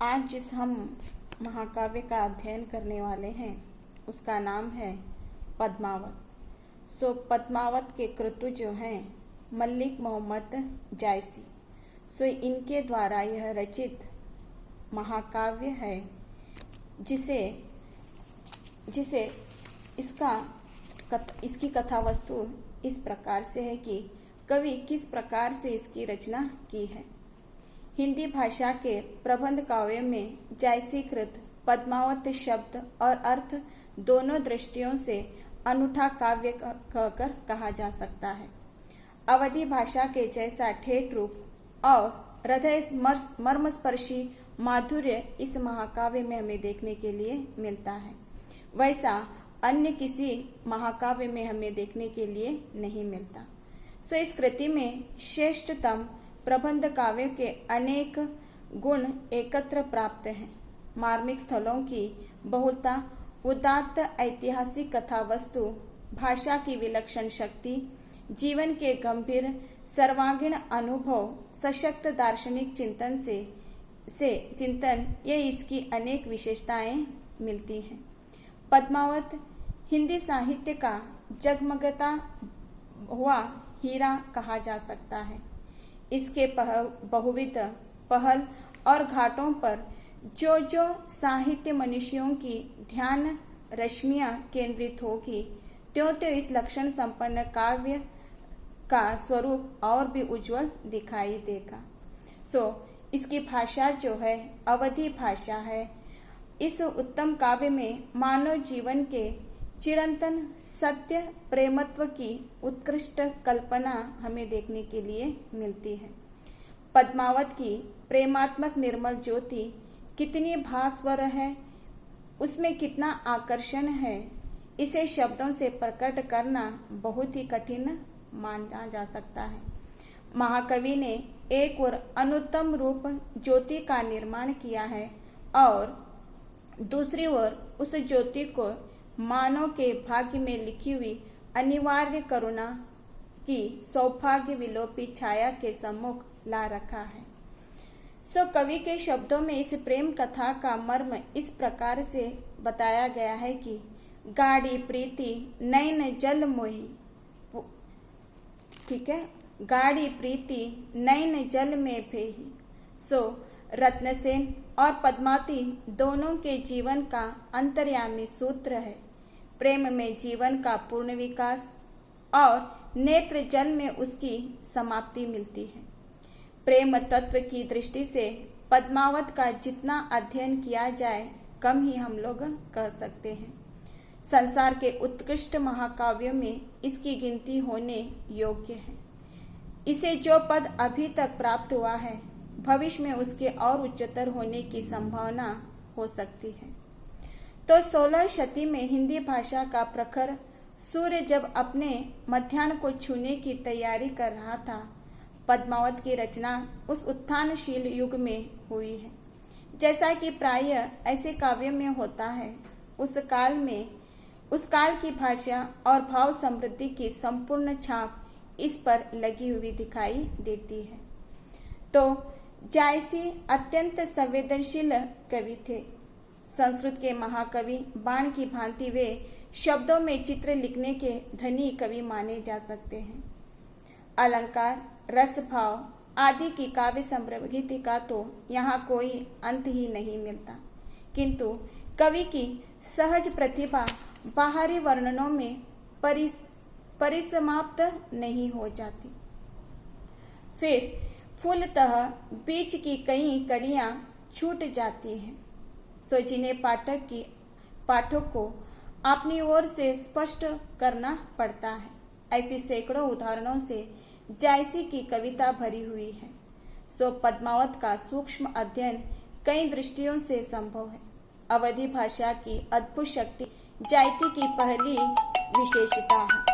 आज जिस हम महाकाव्य का अध्ययन करने वाले हैं उसका नाम है पद्मावत। पद्मावत के कृतु जो हैं मलिक मोहम्मद जायसी। इनके द्वारा यह रचित महाकाव्य है जिसे इसकी कथा वस्तु इस प्रकार से है कि कवि किस प्रकार से इसकी रचना की है। हिंदी भाषा के प्रबंध काव्य में जायसीकृत पद्मावत शब्द और अर्थ दोनों दृष्टियों से अनूठा काव्य कहकर कहा जा सकता है। अवधी भाषा के जैसा ठेठ रूप और हृदय मर्मस्पर्शी माधुर्य इस महाकाव्य में हमें देखने के लिए मिलता है, वैसा अन्य किसी महाकाव्य में हमें देखने के लिए नहीं मिलता। इस कृति में श्रेष्ठतम प्रबंध काव्य के अनेक गुण एकत्र प्राप्त हैं। मार्मिक स्थलों की बहुलता, उदात्त ऐतिहासिक कथा वस्तु, भाषा की विलक्षण शक्ति, जीवन के गंभीर सर्वांगीण अनुभव, सशक्त दार्शनिक चिंतन ये इसकी अनेक विशेषताएं मिलती हैं। पद्मावत हिंदी साहित्य का जगमगता हुआ हीरा कहा जा सकता है। इसके बहुविध पहल और घाटों पर जो साहित्य मनुष्यों की ध्यान रश्मियां केंद्रित होगी, त्यों इस लक्षण संपन्न काव्य का स्वरूप और भी उज्जवल दिखाई देगा। इसकी भाषा जो है अवधी भाषा है। इस उत्तम काव्य में मानव जीवन के चिरंतन सत्य प्रेमत्व की उत्कृष्ट कल्पना हमें देखने के लिए मिलती है। पद्मावत की प्रेमात्मक निर्मल ज्योति कितनी भास्वर है, उसमें कितना आकर्षण है, इसे शब्दों से प्रकट करना बहुत ही कठिन माना जा सकता है। महाकवि ने एक और अनुत्तम रूप ज्योति का निर्माण किया है और दूसरी ओर उस ज्योति को मानव के भाग्य में लिखी हुई अनिवार्य करुणा की सौभाग्य विलोपी छाया के सम्मुख ला रखा है। कवि के शब्दों में इस प्रेम कथा का मर्म इस प्रकार से बताया गया है कि गाढ़ी प्रीति नैन जल मोही, ठीक है, गाढ़ी प्रीति नैन जल में भेही। रत्नसेन और पद्मावती दोनों के जीवन का अंतर्यामी सूत्र है। प्रेम में जीवन का पूर्ण विकास और नेत्र जल में उसकी समाप्ति मिलती है। प्रेम तत्व की दृष्टि से पद्मावत का जितना अध्ययन किया जाए कम ही हम लोग कह सकते हैं। संसार के उत्कृष्ट महाकाव्यों में इसकी गिनती होने योग्य है। इसे जो पद अभी तक प्राप्त हुआ है, भविष्य में उसके और उच्चतर होने की संभावना हो सकती है। 16 शती में हिंदी भाषा का प्रखर सूर्य जब अपने मध्याह्न को छूने की तैयारी कर रहा था, पद्मावत की रचना उस उत्थानशील युग में हुई है। जैसा कि प्रायः ऐसे काव्य में होता है, उस काल की भाषा और भाव समृद्धि की संपूर्ण छाप इस पर लगी हुई दिखाई देती है। जायसी अत्यंत संवेदनशील कवि थे। संस्कृत के महाकवि बाण की भांति वे शब्दों में चित्र लिखने के धनी कवि माने जा सकते हैं। अलंकार, रस भाव आदि की काव्य समृद्धि का तो यहाँ कोई अंत ही नहीं मिलता, किंतु कवि की सहज प्रतिभा बाहरी वर्णनों में परिसमाप्त नहीं हो जाती। फिर फूलतः बीच की कई कड़ियां छूट जाती हैं। जिन्हें पाठक को अपनी ओर से स्पष्ट करना पड़ता है। ऐसी सैकड़ों उदाहरणों से जायसी की कविता भरी हुई है। पद्मावत का सूक्ष्म अध्ययन कई दृष्टियों से संभव है। अवधी भाषा की अद्भुत शक्ति जायसी की पहली विशेषता है।